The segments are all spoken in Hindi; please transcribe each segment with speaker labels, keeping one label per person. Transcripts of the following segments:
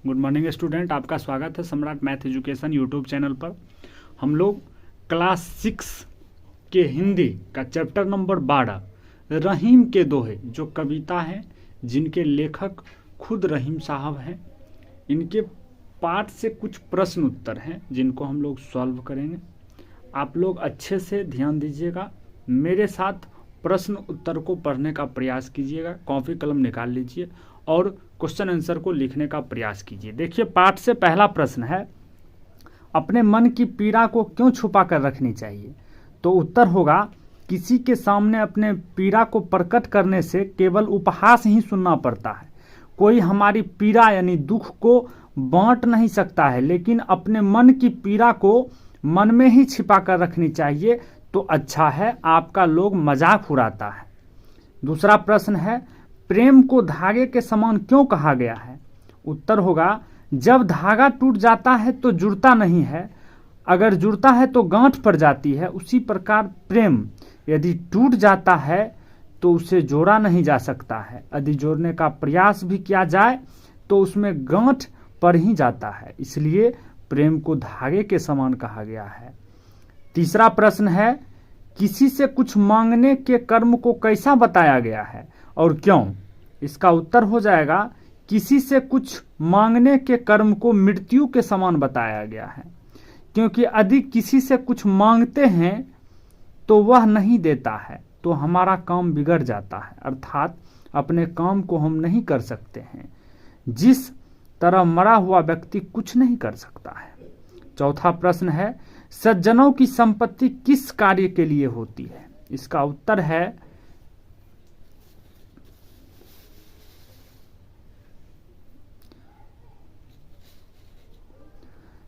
Speaker 1: गुड मॉर्निंग स्टूडेंट, आपका स्वागत है सम्राट मैथ एजुकेशन यूट्यूब चैनल पर। हम लोग क्लास 6 के हिंदी का चैप्टर नंबर 12 रहीम के दोहे, जो कविता है जिनके लेखक खुद रहीम साहब हैं, इनके पाठ से कुछ प्रश्न उत्तर हैं जिनको हम लोग सॉल्व करेंगे। आप लोग अच्छे से ध्यान दीजिएगा, मेरे साथ प्रश्न उत्तर को पढ़ने का प्रयास कीजिएगा, कॉपी कलम निकाल लीजिए और क्वेश्चन आंसर को लिखने का प्रयास कीजिए। देखिए, पाठ से पहला प्रश्न है, अपने मन की पीड़ा को क्यों छुपा कर रखनी चाहिए? तो उत्तर होगा, किसी के सामने अपने पीड़ा को प्रकट करने से केवल उपहास ही सुनना पड़ता है। कोई हमारी पीड़ा यानी दुख को बांट नहीं सकता है, लेकिन अपने मन की पीड़ा को मन में ही छिपा कर रखनी चाहिए तो अच्छा है, आपका लोग मजाक उड़ाता है। दूसरा प्रश्न है, प्रेम को धागे के समान क्यों कहा गया है? उत्तर होगा, जब धागा टूट जाता है तो जुड़ता नहीं है, अगर जुड़ता है तो गांठ पड़ जाती है। उसी प्रकार प्रेम यदि टूट जाता है तो उसे जोड़ा नहीं जा सकता है, यदि जोड़ने का प्रयास भी किया जाए तो उसमें गांठ पड़ ही जाता है, इसलिए प्रेम को धागे के समान कहा गया है। तीसरा प्रश्न है, किसी से कुछ मांगने के कर्म को कैसा बताया गया है और क्यों? इसका उत्तर हो जाएगा, किसी से कुछ मांगने के कर्म को मृत्यु के समान बताया गया है, क्योंकि यदि किसी से कुछ मांगते हैं तो वह नहीं देता है तो हमारा काम बिगड़ जाता है, अर्थात अपने काम को हम नहीं कर सकते हैं। जिस तरह मरा हुआ व्यक्ति कुछ नहीं कर सकता है। चौथा प्रश्न है, सज्जनों की संपत्ति किस कार्य के लिए होती है? इसका उत्तर है,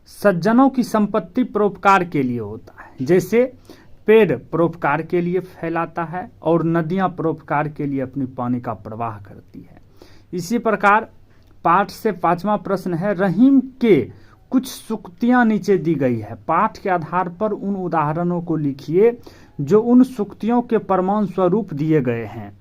Speaker 1: सज्जनों की संपत्ति परोपकार के लिए होता है। जैसे पेड़ परोपकार के लिए फैलाता है और नदियां परोपकार के लिए अपनी पानी का प्रवाह करती है। इसी प्रकार पाठ से पांचवा प्रश्न है, रहीम के कुछ सूक्तियां नीचे दी गई है, पाठ के आधार पर उन उदाहरणों को लिखिए जो उन सूक्तियों के प्रमाण स्वरूप दिए गए हैं।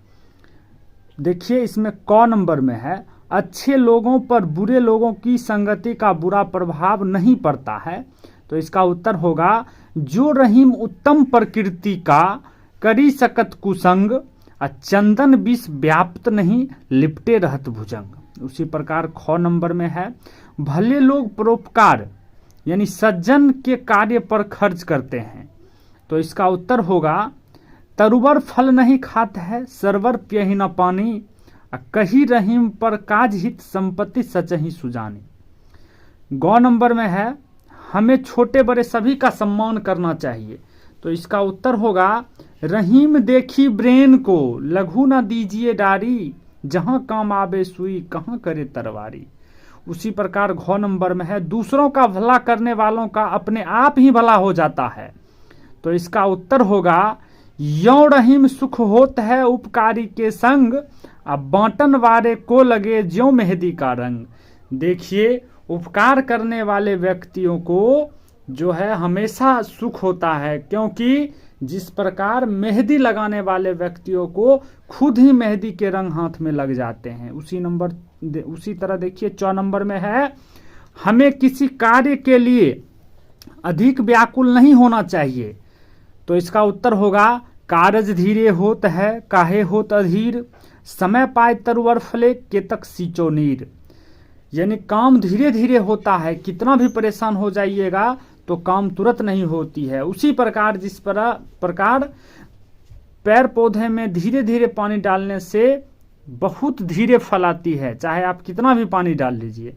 Speaker 1: देखिए, इसमें क नंबर में है, अच्छे लोगों पर बुरे लोगों की संगति का बुरा प्रभाव नहीं पड़ता है। तो इसका उत्तर होगा, जो रहीम उत्तम प्रकृति का करी सकत कुसंग, चंदन विष व्याप्त नहीं लिपटे रहत भुजंग। उसी प्रकार ख नंबर में है, भले लोग परोपकार यानी सज्जन के कार्य पर खर्च करते हैं। तो इसका उत्तर होगा, तरुवर फल नहीं खात है, सरवर पियहि न पानी, कही रहीम पर काज हित संपत्ति सच ही सुजानी। गौ नंबर में है, हमें छोटे बड़े सभी का सम्मान करना चाहिए। तो इसका उत्तर होगा, रहीम देखी ब्रेन को लघु न दीजिए डारी, जहां काम आवे सुई कहां करे तरवारी। उसी प्रकार घ नंबर में है, दूसरों का भला करने वालों का अपने आप ही भला हो जाता है। तो इसका उत्तर होगा, यो रहीम सुख होत है उपकारी के संग, अब बांटन वारे को लगे ज्यों मेहंदी का रंग। देखिए, उपकार करने वाले व्यक्तियों को जो है हमेशा सुख होता है, क्योंकि जिस प्रकार मेहंदी लगाने वाले व्यक्तियों को खुद ही मेहंदी के रंग हाथ में लग जाते हैं। उसी तरह देखिए 4 नंबर में है, हमें किसी कार्य के लिए अधिक व्याकुल नहीं होना चाहिए। तो इसका उत्तर होगा, कारज धीरे होत है काहे होत अधीर, समय पाए तरुवर फले केतक सींचो नीर। यानी काम धीरे धीरे होता है, कितना भी परेशान हो जाइएगा तो काम तुरंत नहीं होती है। उसी प्रकार जिस प्रकार पेड़ पौधे में धीरे धीरे पानी डालने से बहुत धीरे फल आती है, चाहे आप कितना भी पानी डाल लीजिए।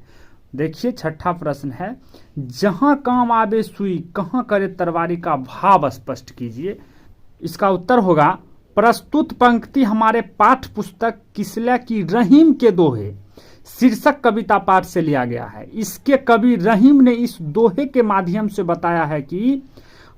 Speaker 1: देखिए, छठा प्रश्न है, जहां काम आवे सुई कहां करे तरवारी का भाव स्पष्ट कीजिए। इसका उत्तर होगा, प्रस्तुत पंक्ति हमारे पाठ पुस्तक किसल्या की रहीम के दोहे शीर्षक कविता पाठ से लिया गया है। इसके कवि रहीम ने इस दोहे के माध्यम से बताया है कि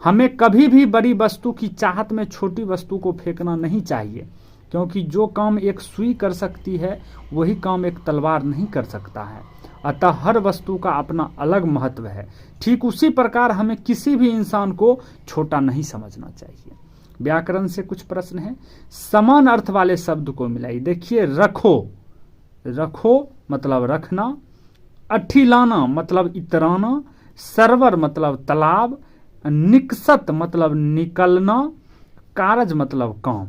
Speaker 1: हमें कभी भी बड़ी वस्तु की चाहत में छोटी वस्तु को फेंकना नहीं चाहिए, क्योंकि जो काम एक सुई कर सकती है वही काम एक तलवार नहीं कर सकता है। अतः हर वस्तु का अपना अलग महत्व है। ठीक उसी प्रकार हमें किसी भी इंसान को छोटा नहीं समझना चाहिए। व्याकरण से कुछ प्रश्न है, समान अर्थ वाले शब्द को मिलाइए। देखिए, रखो, रखो मतलब रखना, अठिलाना मतलब इतराना, सरवर मतलब तालाब, निकसत मतलब निकलना, कारज मतलब काम।